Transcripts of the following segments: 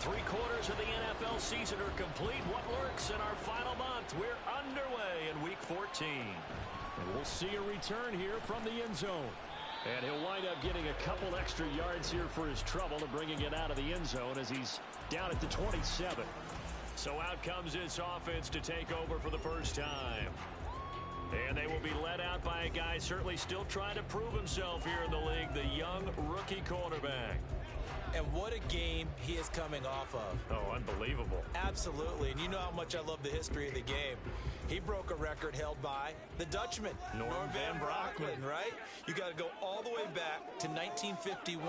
Three-quarters of the NFL season are complete. What works in our final month? We're underway in Week 14. And we'll see a return here from the end zone. And he'll wind up getting a couple extra yards here for his trouble and bringing it out of the end zone as he's down at the 27. So out comes this offense to take over for the first time. And they will be led out by a guy certainly still trying to prove himself here in the league, the young rookie quarterback. And what a game he is coming off of. Oh, unbelievable. Absolutely. And you know how much I love the history of the game. He broke a record held by the Dutchman, Norm Van Brocklin, right? You got to go all the way back to 1951,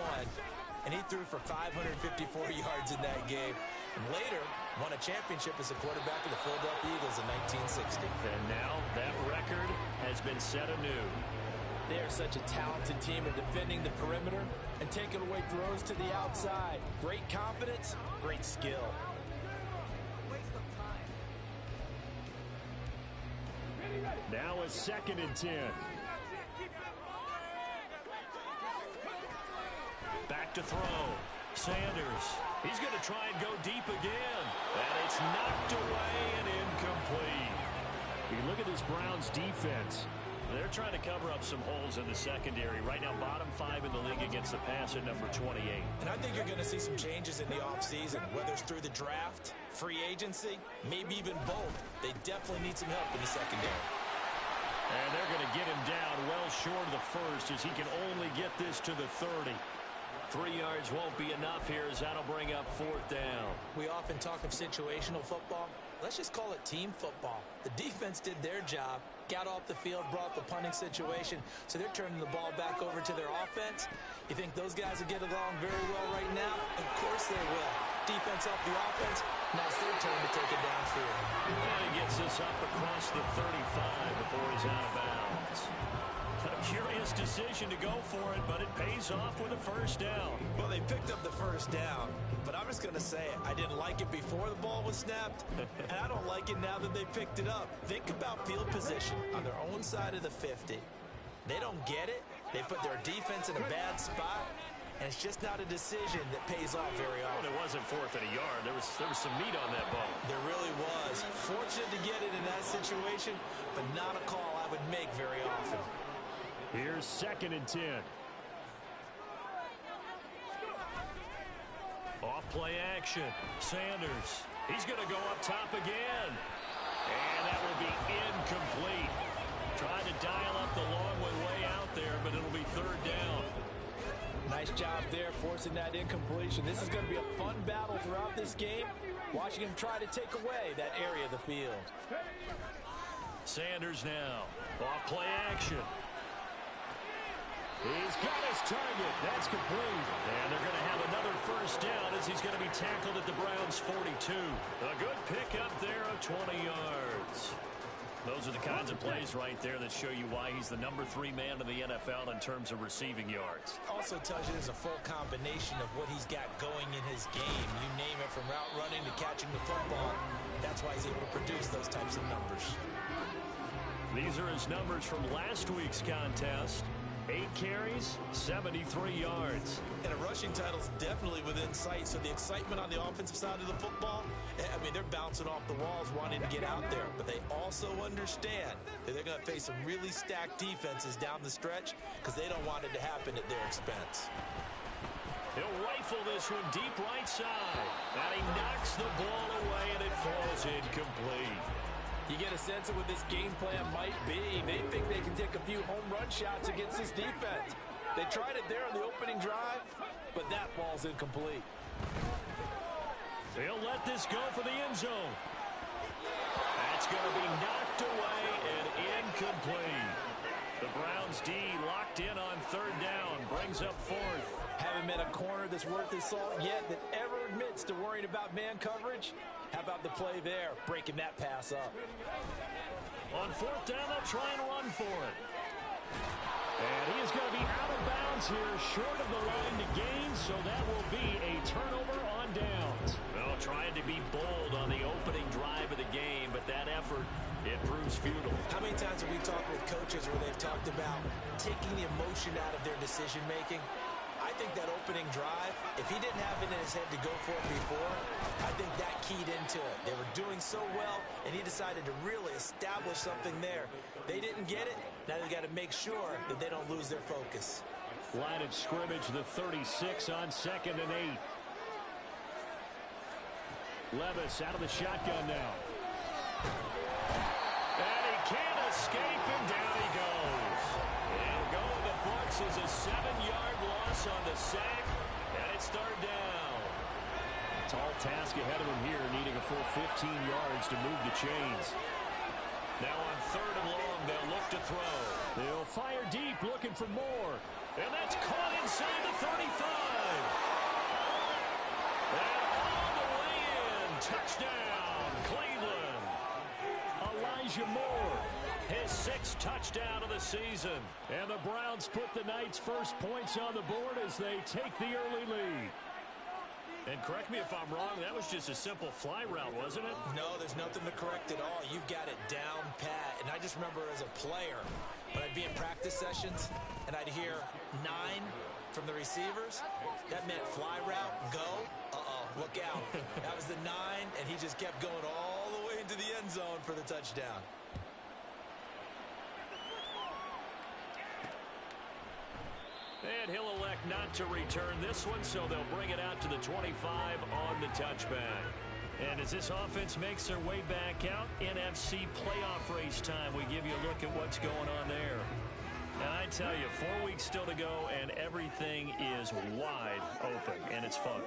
and he threw for 554 yards in that game. And later, won a championship as a quarterback of the Philadelphia Eagles in 1960. And now that record has been set anew. They are such a talented team at defending the perimeter and taking away throws to the outside. Great confidence, great skill. Now a 2nd and 10. Back to throw. Sanders. He's going to try and go deep again. And it's knocked away and incomplete. You look at this Browns defense. They're trying to cover up some holes in the secondary. Right now, bottom 5 in the league against the pass at number 28. And I think you're going to see some changes in the offseason, whether it's through the draft, free agency, maybe even both. They definitely need some help in the secondary. And they're going to get him down well short of the first as he can only get this to the 30. 3 yards won't be enough here as that'll bring up 4th down. We often talk of situational football. Let's just call it team football. The defense did their job, got off the field, brought the punting situation, so they're turning the ball back over to their offense. You think those guys will get along very well right now? Of course they will. Defense helped the offense. Now it's their turn to take it downfield. And he gets this up across the 35 before he's out of bounds. A curious decision to go for it, but it pays off with a 1st down. Well, they picked up the 1st down, but I'm just going to say it. I didn't like it before the ball was snapped, and I don't like it now that they picked it up. Think about field position on their own side of the 50. They don't get it. They put their defense in a bad spot, and it's just not a decision that pays off very often. Well, it wasn't 4th and a yard. There was some meat on that ball. There really was. Fortunate to get it in that situation, but not a call I would make very often. Here's 2nd and 10. Off play action. Sanders. He's going to go up top again. And that will be incomplete. Trying to dial up the long way out there, but it'll be 3rd down. Nice job there forcing that incompletion. This is going to be a fun battle throughout this game. Watching him try to take away that area of the field. Sanders now. Off play action. He's got his target. That's complete. And they're going to have another 1st down as he's going to be tackled at the Browns' 42. A good pickup there of 20 yards. Those are the kinds of plays right there that show you why he's the number 3 man in the NFL in terms of receiving yards. Also tells you there's a full combination of what he's got going in his game. You name it, from route running to catching the football. That's why he's able to produce those types of numbers. These are his numbers from last week's contest. 8 carries, 73 yards. And a rushing title's definitely within sight, so the excitement on the offensive side of the football, I mean, they're bouncing off the walls wanting to get out there, but they also understand that they're going to face some really stacked defenses down the stretch because they don't want it to happen at their expense. He'll rifle this one deep right side, and he knocks the ball away, and it falls incomplete. You get a sense of what this game plan might be. They think they can take a few home run shots against this defense. They tried it there on the opening drive, but that falls incomplete. They'll let this go for the end zone. That's going to be knocked away and incomplete. The Browns D locked in on 3rd down, brings up 4th. Haven't met a corner that's worth his salt yet that ever admits to worrying about man coverage. How about the play there, breaking that pass up? On 4th down, they'll try and run for it. And he is going to be out of bounds here, short of the line to gain, so that will be a turnover on downs. Well, trying to be bold on the opening drive of the game, but that effort, it proves futile. How many times have we talked with coaches where they've talked about taking the emotion out of their decision-making? I I think that opening drive, if he didn't have it in his head to go for it before, I think that keyed into it. They were doing so well, and he decided to really establish something there. They didn't get it. Now they've got to make sure that they don't lose their focus. Line of scrimmage, the 36 on 2nd and 8. Levis out of the shotgun now. And he can't escape, and down he goes. It'll go in the books as a 7-yard loss on the sack, and it's third down. Tall task ahead of him here, needing a full 15 yards to move the chains. Now on 3rd and long, they'll look to throw. They'll fire deep, looking for more. And that's caught inside the 35. And all the way in. Touchdown, Cleveland. Elijah Moore, his 6th touchdown of the season. And the Browns put the Knights' first points on the board as they take the early lead. And correct me if I'm wrong, that was just a simple fly route, wasn't it? No, there's nothing to correct at all. You've got it down pat. And I just remember as a player, when I'd be in practice sessions and I'd hear 9 from the receivers, that meant fly route, go. Look out. That was the 9, and he just kept going all the way into the end zone for the touchdown. And he'll elect not to return this one, so they'll bring it out to the 25 on the touchback. And as this offense makes their way back out, NFC playoff race time, we give you a look at what's going on there. And I tell you, 4 weeks still to go, and everything is wide open, and it's fun.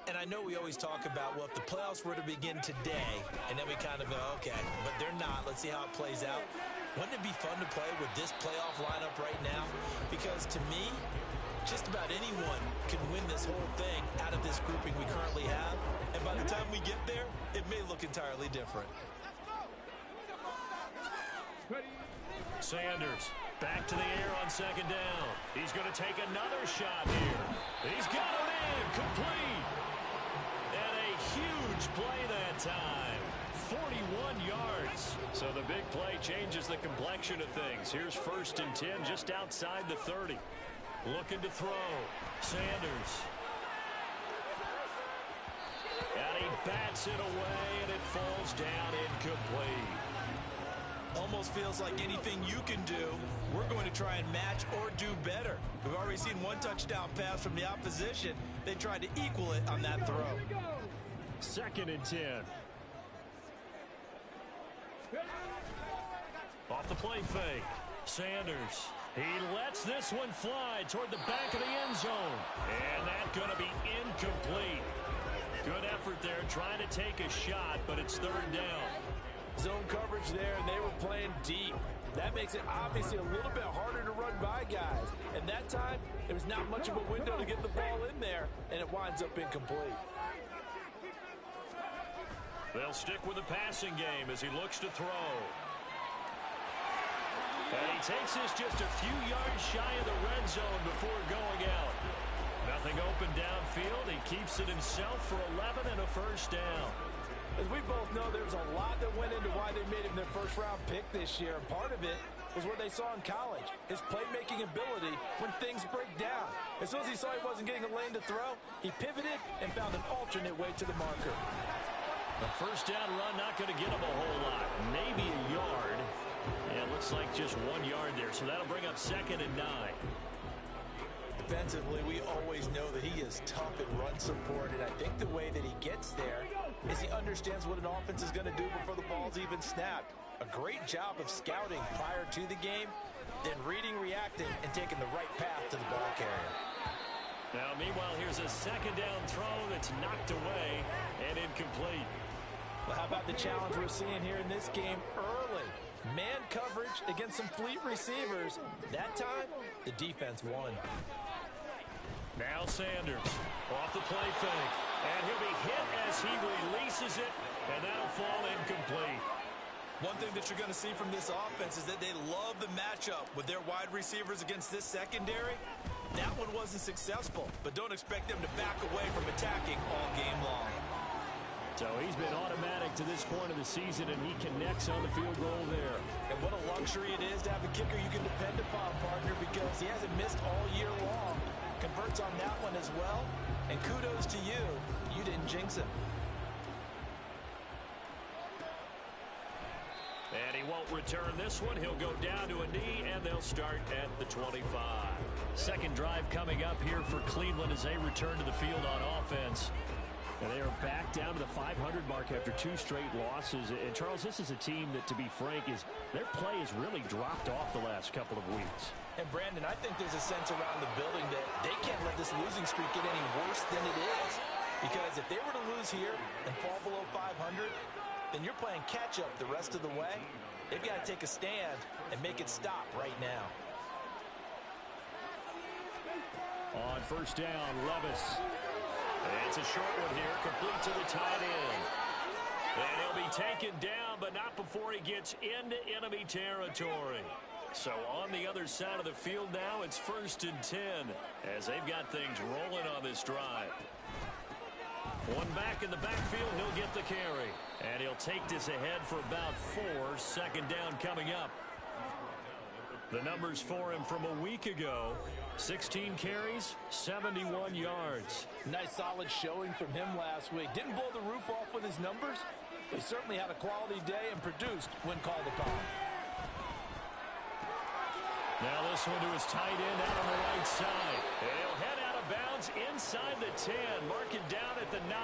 And I know we always talk about, well, if the playoffs were to begin today, and then we kind of go, okay, but they're not. Let's see how it plays out. Wouldn't it be fun to play with this playoff lineup right now? Because to me, just about anyone can win this whole thing out of this grouping we currently have. And by the time we get there, it may look entirely different. Sanders back to the air on 2nd down. He's going to take another shot here. He's got it in, complete. And a huge play that time. 41 yards. So the big play changes the complexion of things. Here's 1st and 10 just outside the 30. Looking to throw. Sanders. And he bats it away, and it falls down incomplete. Almost feels like anything you can do, we're going to try and match or do better. We've already seen one touchdown pass from the opposition. They tried to equal it on that throw. 2nd and 10. Off the play fake. Sanders. He lets this one fly toward the back of the end zone. And that's going to be incomplete. Good effort there, trying to take a shot, but it's 3rd down. Zone coverage there, and they were playing deep. That makes it obviously a little bit harder to run by guys. And that time, there was not much of a window to get the ball in there, and it winds up incomplete. They'll stick with the passing game as he looks to throw. And he takes this just a few yards shy of the red zone before going out. Nothing open downfield. He keeps it himself for 11 and a 1st down. As we both know, there's a lot that went into why they made him their first-round pick this year. And part of it was what they saw in college, his playmaking ability when things break down. As soon as he saw he wasn't getting a lane to throw, he pivoted and found an alternate way to the marker. The 1st down run not going to get him a whole lot. Maybe a yard. And it looks like just 1 yard there. So that'll bring up 2nd and 9. Defensively, we always know that he is tough in run support, and I think the way that he gets there is he understands what an offense is going to do before the ball's even snapped. A great job of scouting prior to the game, then reading, reacting, and taking the right path to the ball carrier. Now, meanwhile, here's a 2nd down throw that's knocked away and incomplete. Well, how about the challenge we're seeing here in this game early? Man coverage against some fleet receivers. That time, the defense won. Now Sanders off the play fake. And he'll be hit as he releases it, and that'll fall incomplete. One thing that you're going to see from this offense is that they love the matchup with their wide receivers against this secondary. That one wasn't successful, but don't expect them to back away from attacking all game long. So he's been automatic to this point of the season, and he connects on the field goal there. And what a luxury it is to have a kicker you can depend upon, partner, because he hasn't missed all year long. converts on that one as well. And kudos to you. You didn't jinx him. And he won't return this one. He'll go down to a knee, and they'll start at the 25. Second drive coming up here for Cleveland as they return to the field on offense. And they are back down to the 500 mark after 2 straight losses. And, Charles, this is a team that, to be frank, their play has really dropped off the last couple of weeks. And, Brandon, I think there's a sense around the building that they can't let this losing streak get any worse than it is. Because if they were to lose here and fall below 500, then you're playing catch-up the rest of the way. They've got to take a stand and make it stop right now. On first down, Levis. It's a short one here, complete to the tight end. And he'll be taken down, but not before he gets into enemy territory. So on the other side of the field now, it's 1st and 10 as they've got things rolling on this drive. One back in the backfield, he'll get the carry. And he'll take this ahead for about 4. Second down coming up. The numbers for him from a week ago: 16 carries, 71 yards. Nice solid showing from him last week. Didn't blow the roof off with his numbers. He certainly had a quality day and produced when called upon. Now this one to his tight end out on the right side. He'll head out of bounds inside the 10. Mark it down at the 9.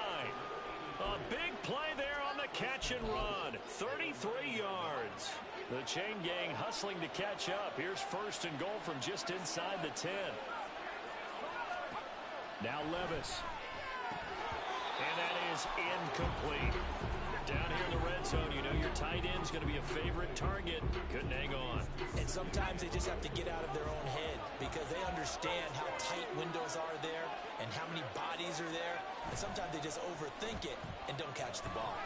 A big play there on the catch and run. 33 yards. The chain gang hustling to catch up. Here's 1st and goal from just inside the 10. Now Levis. And that is incomplete. Down here in the red zone, you know your tight end's going to be a favorite target. Couldn't hang on. And sometimes they just have to get out of their own head because they understand how tight windows are there and how many bodies are there. And sometimes they just overthink it and don't catch the ball.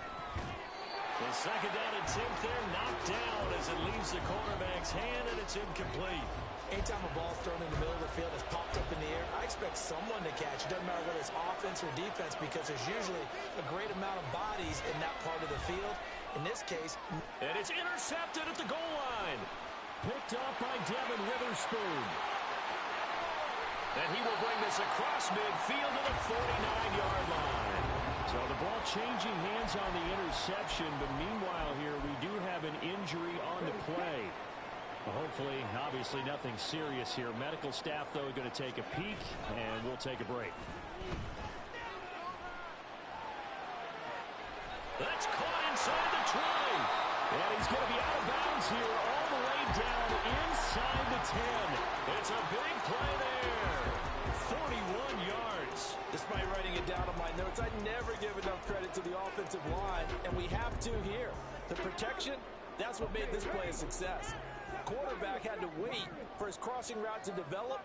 The second down attempt there knocked down as it leaves the cornerback's hand, and it's incomplete. Anytime a ball's thrown in the middle of the field, it's popped up in the air, I expect someone to catch. It doesn't matter whether it's offense or defense because there's usually a great amount of bodies in that part of the field. In this case, and it's intercepted at the goal line. Picked up by Devin Witherspoon. And he will bring this across midfield to the 49-yard line. So the ball changing hands on the interception, but meanwhile here we do have an injury on the play. Hopefully, obviously nothing serious here. Medical staff, though, going to take a peek, and we'll take a break. That's caught inside the 20. And he's going to be out of bounds here all the way down inside the 10. It's a big play there. 41 yards. Despite writing it down on my notes, I never give enough credit to the offensive line, and we have to here. The protection, that's what made this play a success. Quarterback had to wait for his crossing route to develop,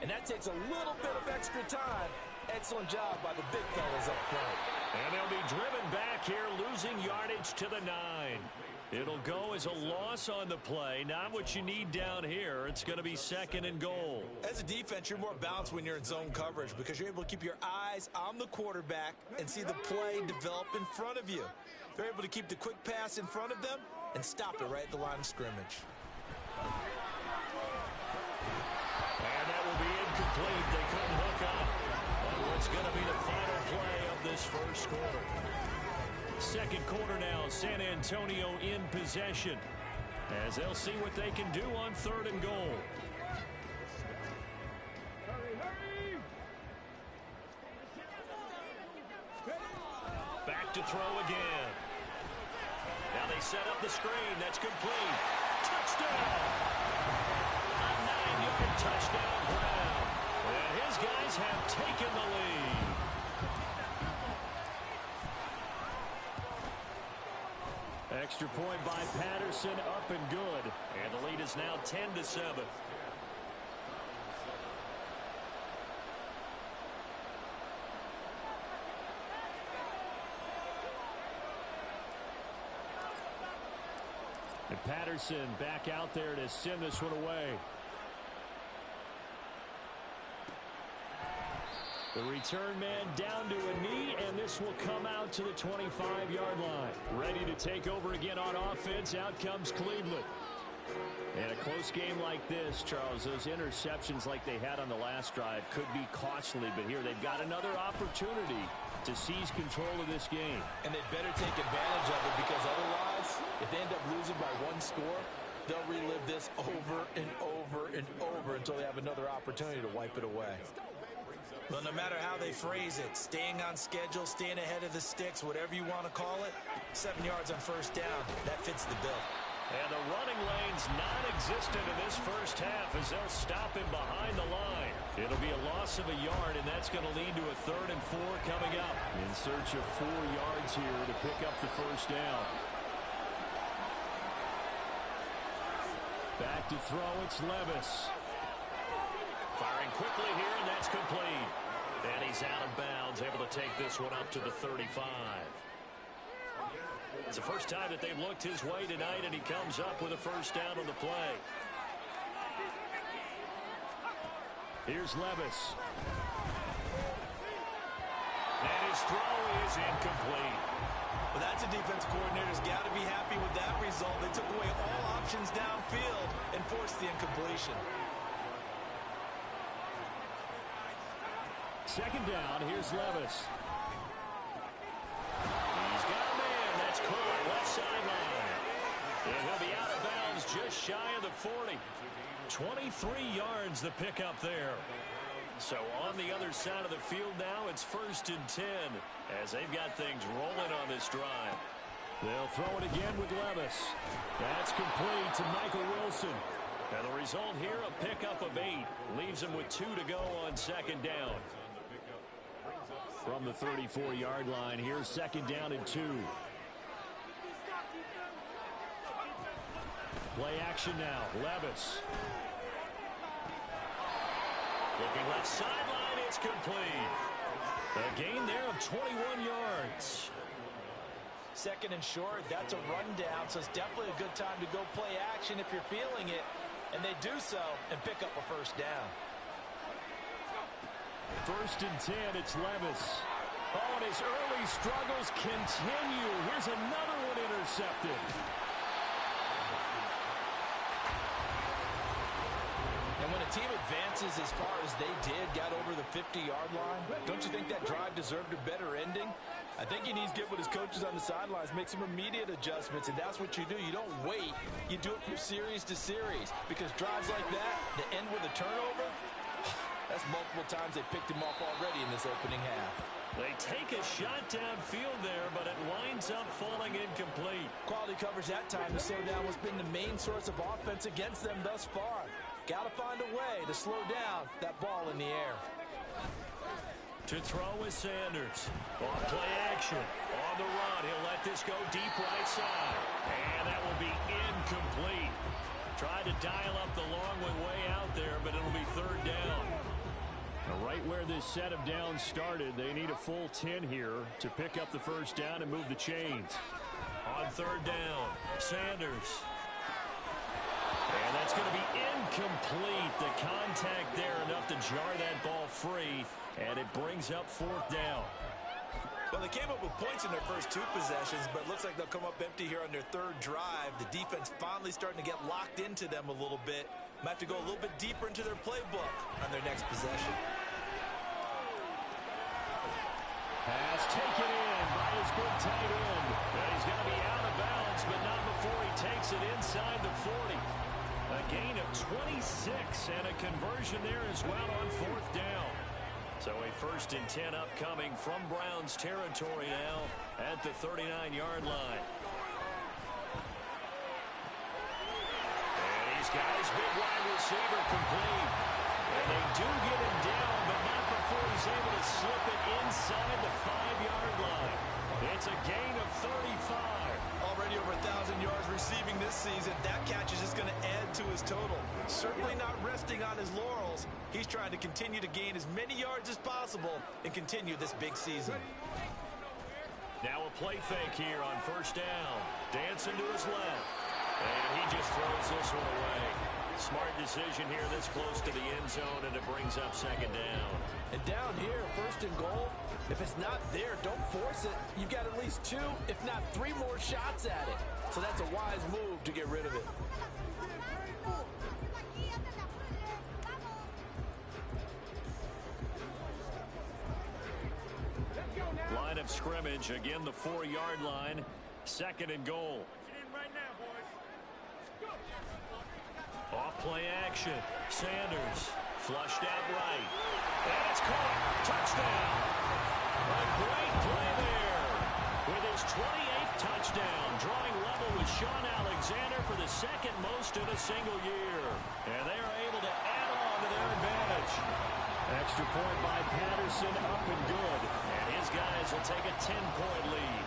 and that takes a little bit of extra time. Excellent job by the big fellas up front. And they'll be driven back here, losing yardage to the 9. It'll go as a loss on the play. Not what you need down here. It's going to be 2nd and goal. As a defense, you're more balanced when you're in zone coverage because you're able to keep your eyes on the quarterback and see the play develop in front of you. They're able to keep the quick pass in front of them and stop it right at the line of scrimmage. And that will be incomplete. They couldn't hook up on what's going to be the final play of this first quarter. Second quarter now, San Antonio in possession as they'll see what they can do on 3rd and goal. Back to throw again. Now they set up the screen. That's complete. Touchdown! A 9-yard touchdown Brown. And his guys have taken the lead. Extra point by Patterson, up and good. And the lead is now 10-7. And Patterson back out there to send this one away. The return man down to a knee, and this will come out to the 25-yard line. Ready to take over again on offense. Out comes Cleveland. In a close game like this, Charles, those interceptions like they had on the last drive could be costly, but here they've got another opportunity to seize control of this game. And they better take advantage of it, because otherwise, if they end up losing by one score, they'll relive this over and over and over until they have another opportunity to wipe it away. Well, no matter how they phrase it, staying on schedule, staying ahead of the sticks, whatever you want to call it, 7 yards on first down, that fits the bill. And the running lane's non-existent in this first half as they'll stop him behind the line. It'll be a loss of a yard, and that's going to lead to a 3rd and 4 coming up. In search of 4 yards here to pick up the first down. Back to throw, it's Levis. Firing quickly here, and that's complete. And he's out of bounds, able to take this one up to the 35. It's the first time that they've looked his way tonight, and he comes up with a first down on the play. Here's Levis. And his throw is incomplete. Well, that's a defense coordinator's got to be happy with that result. They took away all options downfield and forced the incompletion. Second down, here's Levis. He's got a man. That's caught left sideline. And he'll be out of bounds just shy of the 40. 23 yards the pickup there. So on the other side of the field now, it's 1st and 10 as they've got things rolling on this drive. They'll throw it again with Levis. That's complete to Michael Wilson. And the result here, a pickup of 8. Leaves him with 2 to go on second down. From the 34-yard line, here's 2nd down and 2. Play action now, Levis. Looking left sideline, it's complete. A gain there of 21 yards. 2nd and short, that's a rundown, so it's definitely a good time to go play action if you're feeling it. And they do so and pick up a first down. 1st and 10, it's Levis. Oh, and his early struggles continue. Here's another one intercepted. And when a team advances as far as they did, got over the 50-yard line, don't you think that drive deserved a better ending? I think he needs to get with his coaches on the sidelines, make some immediate adjustments, and that's what you do. You don't wait. You do it from series to series, because drives like that end with a turnover, that's multiple times they picked him off already in this opening half. They take a shot downfield there, but it winds up falling incomplete. Quality coverage that time to slow down what's been the main source of offense against them thus far. Got to find a way to slow down that ball in the air. To throw is Sanders. Off play action. On the run, he'll let this go deep right side. And that will be incomplete. Tried to dial up the long way out there, but it'll be 3rd down. Now, right where this set of downs started, they need a full 10 here to pick up the first down and move the chains. On 3rd down, Sanders. And that's going to be incomplete. The contact there enough to jar that ball free, and it brings up 4th down. Well, they came up with points in their first 2 possessions, but it looks like they'll come up empty here on their 3rd drive. The defense finally starting to get locked into them a little bit. Might have to go a little bit deeper into their playbook on their next possession. Pass taken in by his good tight end. And he's going to be out of bounds, but not before he takes it inside the 40. A gain of 26 and a conversion there as well on 4th down. So a 1st and 10 upcoming from Browns territory now at the 39-yard line. And he's got his big wide receiver complete. And they do get him down, but not before he's able to slip it inside the 5-yard line. It's a gain of 35. Already over 1,000 yards receiving this season. That catch is just going to add to his total. Certainly not resting on his laurels. He's trying to continue to gain as many yards as possible and continue this big season. Now a play fake here on 1st down. Dancing to his left. And he just throws this one away. Smart decision here this close to the end zone, and it brings up second down. And down here, first and goal, if it's not there, don't force it. You've got at least 2, if not 3 more shots at it. So that's a wise move to get rid of it. Line of scrimmage, again the 4-yard line, second and goal. Off play action. Sanders flushed out right. And it's caught. Touchdown. A great play there. With his 28th touchdown, drawing level with Sean Alexander for the second most in a single year. And they are able to add on to their advantage. Extra point by Patterson, up and good. And his guys will take a 10-point lead.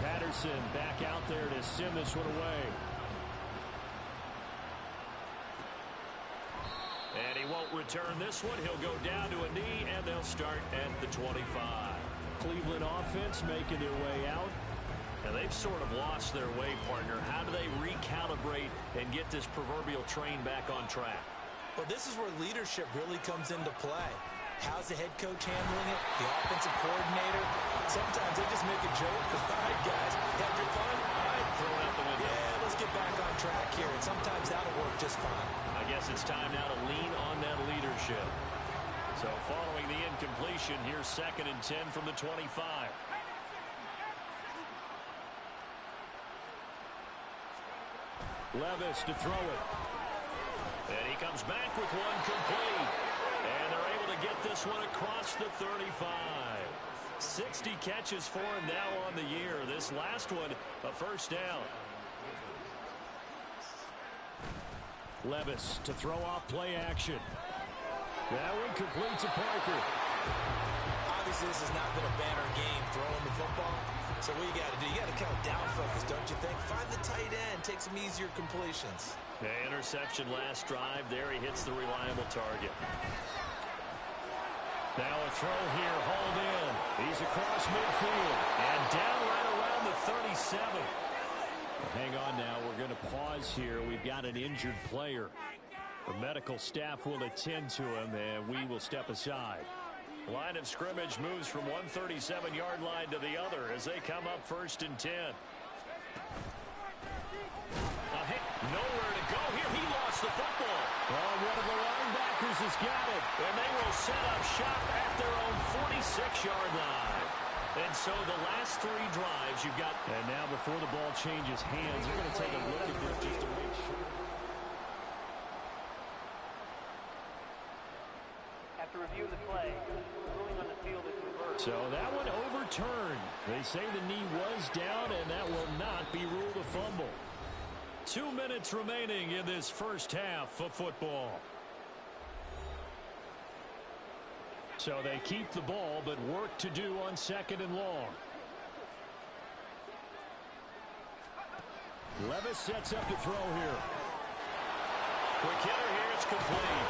Patterson back out there to send this one away. And he won't return this one. He'll go down to a knee, and they'll start at the 25. Cleveland offense making their way out. And they've sort of lost their way, partner. How do they recalibrate and get this proverbial train back on track? Well, this is where leadership really comes into play. How's the head coach handling it? The offensive coordinator? Sometimes they just make a joke. All right, guys, had your fun? All right, throw it out the window. Yeah, let's get back on track here. And sometimes that'll work just fine. I guess it's time now to lean on that leadership. So following the incompletion, here's second and 10 from the 25. Levis to throw it. And he comes back with one complete. And they're able to get this one across the 35. 60 catches for him now on the year. This last one, a first down. Levis to throw off play action. That one complete to Parker. Obviously, this has not been a banner game throwing the football. So what you got to do, you got to kind of down focus, don't you think? Find the tight end, take some easier completions. The interception last drive. There he hits the reliable target. Now a throw here, hauled in. He's across midfield and down right around the 37. Hang on now, we're going to pause here. We've got an injured player. The medical staff will attend to him, and we will step aside. Line of scrimmage moves from 137-yard line to the other as they come up first and 10. Nowhere to go here. He lost the football. Oh, one of the linebackers has got it. And they will set up shop at their own 46-yard line. And so the last 3 drives you've got. And now before the ball changes hands, they're going to take a look at this just to make sure. After reviewing the play, ruling on the field is reversed. So that one overturned. They say the knee was down, and that will not be ruled a fumble. 2 minutes remaining in this first half of football. So they keep the ball, but work to do on second and long. Levis sets up to throw here. Quick hitter here, it's complete.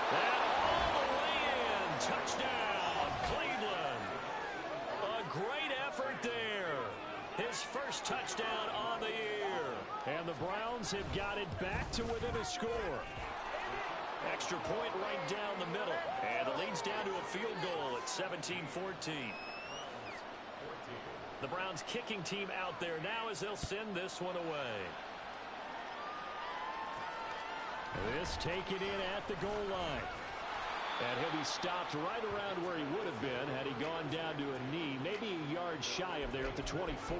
And all the way in. Touchdown, Cleveland. A great effort there. His first touchdown on the year. And the Browns have got it back to within a score. Extra point right down the middle. And it leads down to a field goal at 17-14. The Browns kicking team out there now as they'll send this one away. This taken in at the goal line. And he'll be stopped right around where he would have been had he gone down to a knee, maybe a yard shy of there at the 24.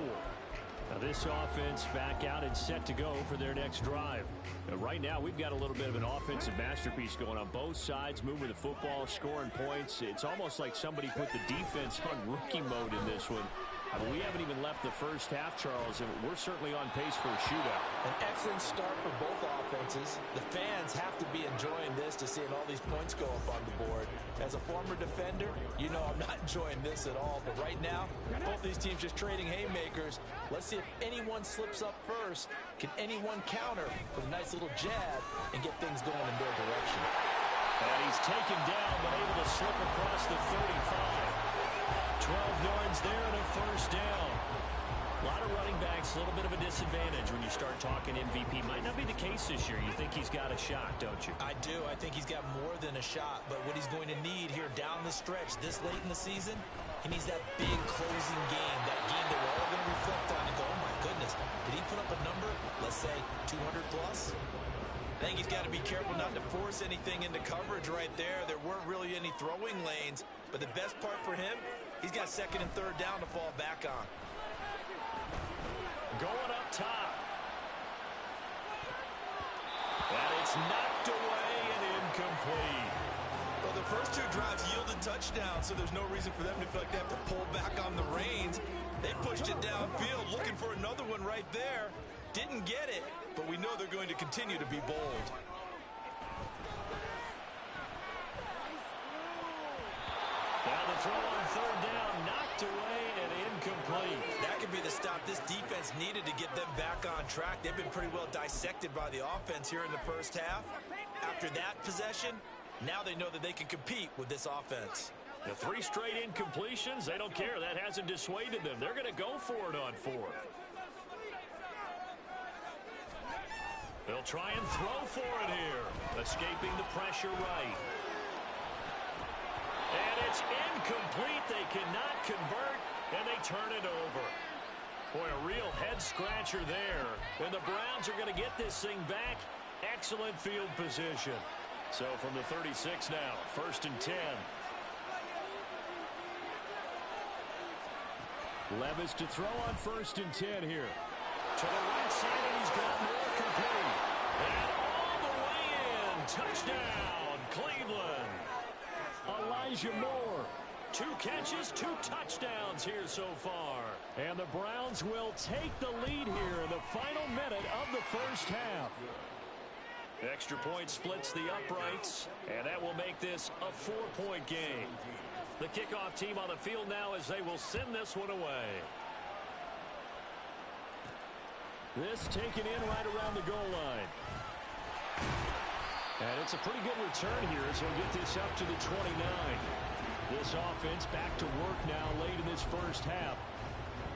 Now this offense back out and set to go for their next drive. Now right now we've got a little bit of an offensive masterpiece going on both sides, moving the football, scoring points. It's almost like somebody put the defense on rookie mode in this one. I mean, we haven't even left the first half, Charles, and we're certainly on pace for a shootout. An excellent start for both offenses. The fans have to be enjoying this to seeing all these points go up on the board. As a former defender, you know I'm not enjoying this at all. But right now, both these teams just trading haymakers. Let's see if anyone slips up first. Can anyone counter with a nice little jab and get things going in their direction? And he's taken down but able to slip across the 35. 12 yards there and a first down. A lot of running backs, a little bit of a disadvantage when you start talking MVP. Might not be the case this year. You think he's got a shot, don't you? I do. I think he's got more than a shot. But what he's going to need here down the stretch this late in the season, he needs that big closing game, that game that we're all going to reflect on and go, oh, my goodness, did he put up a number, let's say 200 plus? I think he's got to be careful not to force anything into coverage right there. There weren't really any throwing lanes. But the best part for him, he's got second and third down to fall back on. Going up top. And it's knocked away and incomplete. Well, the first two drives yielded touchdowns, so there's no reason for them to feel like they have to pull back on the reins. They pushed it downfield, looking for another one right there. Didn't get it, but we know they're going to continue to be bold. Now the throw on third down, knocked away and incomplete. That could be the stop this defense needed to get them back on track. They've been pretty well dissected by the offense here in the first half. After that possession, now they know that they can compete with this offense. The 3 straight incompletions, they don't care. That hasn't dissuaded them. They're going to go for it on fourth. They'll try and throw for it here. Escaping the pressure right. And it's incomplete. They cannot convert, and they turn it over. Boy, a real head-scratcher there. And the Browns are going to get this thing back. Excellent field position. So from the 36 now, 1st and 10. Levis to throw on 1st and 10 here. To the right side, and he's got more complete. And all the way in. Touchdown, Cleveland. Elijah Moore. 2 catches, 2 touchdowns here so far. And the Browns will take the lead here in the final minute of the first half. Extra point splits the uprights, and that will make this a 4-point game. The kickoff team on the field now as they will send this one away. This taken in right around the goal line. And it's a pretty good return here as he'll get this up to the 29. This offense back to work now late in this first half.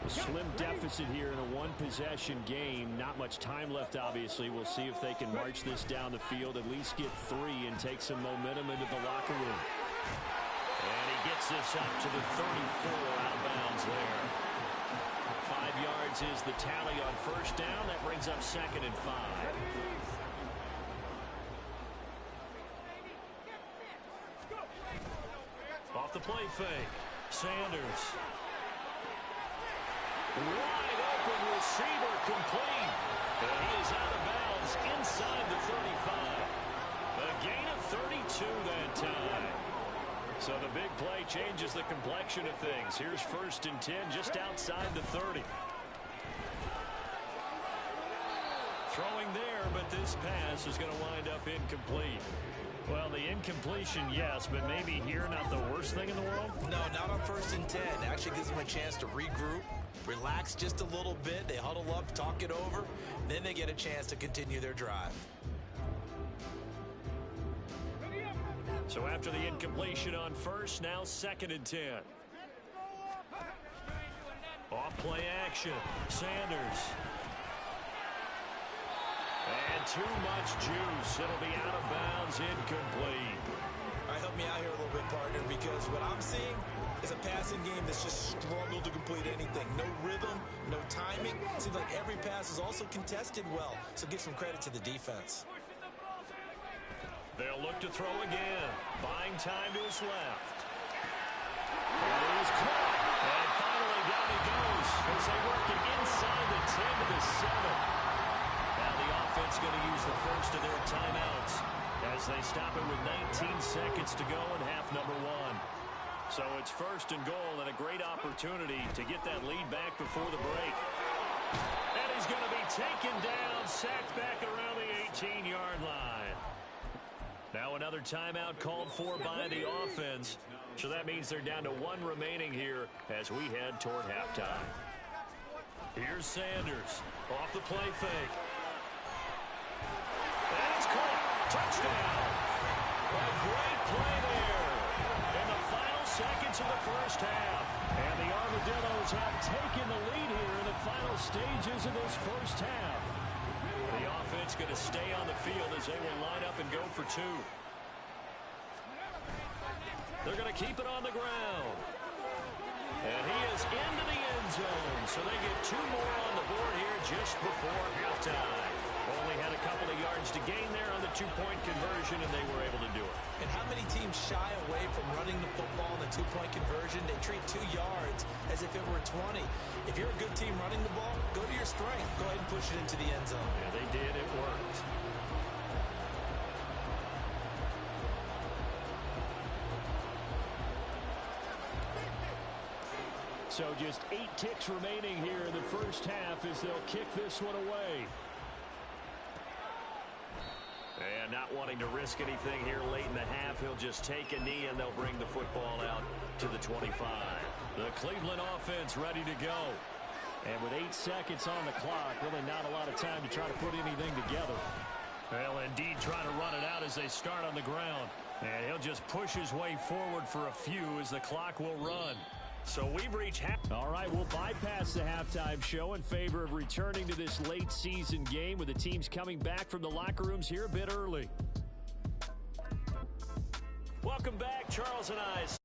A slim deficit here in a 1-possession game. Not much time left, obviously. We'll see if they can march this down the field, at least get 3 and take some momentum into the locker room. And he gets this up to the 34 out of bounds there. 5 yards is the tally on first down. That brings up 2nd and 5. Off the play fake. Sanders. Wide open receiver complete. And he is out of bounds inside the 35. A gain of 32 that time. So the big play changes the complexion of things. Here's 1st and 10 just outside the 30. Throwing there, but this pass is going to wind up incomplete. Well, the incompletion, yes, but maybe here not the worst thing in the world? No, not on 1st and 10. It actually gives them a chance to regroup, relax just a little bit. They huddle up, talk it over. Then they get a chance to continue their drive. So after the incompletion on first, now 2nd and 10. Off play action. Sanders. And too much juice. It'll be out of bounds, incomplete. All right, help me out here a little bit, partner, because what I'm seeing is a passing game that's just struggled to complete anything. No rhythm, no timing. Seems like every pass is also contested well, so give some credit to the defense. They'll look to throw again. Buying time to his left. And it is caught. And finally down he goes as they work it inside the 10 to the 7. Now the offense going to use the first of their timeouts as they stop it with 19 seconds to go in half number 1. So it's 1st and goal and a great opportunity to get that lead back before the break. And he's going to be taken down, sacked back around the 18-yard line. Now another timeout called for by the offense. So that means they're down to 1 remaining here as we head toward halftime. Here's Sanders off the play fake. And it's caught. Touchdown. A great play there. In the final seconds of the first half. And the Armadillos have taken the lead here in the final stages of this first half. The offense going to stay on the field as they will line up and go for two. They're going to keep it on the ground. And he is into the end zone. So they get two more on the board here just before halftime. Only had a couple of yards to gain there on the two-point conversion, and they were able to do it. And how many teams shy away from running the football in the two-point conversion? They treat 2 yards as if it were 20. If you're a good team running the ball, go to your strength. Go ahead and push it into the end zone. Yeah, they did. It worked. So just 8 ticks remaining here in the first half as they'll kick this one away. And not wanting to risk anything here late in the half, he'll just take a knee and they'll bring the football out to the 25. The Cleveland offense ready to go. And with 8 seconds on the clock, really not a lot of time to try to put anything together. Well, indeed, trying to run it out as they start on the ground. And he'll just push his way forward for a few as the clock will run. So we've reached half. All right, we'll bypass the halftime show in favor of returning to this late season game with the teams coming back from the locker rooms here a bit early. Welcome back. Charles and I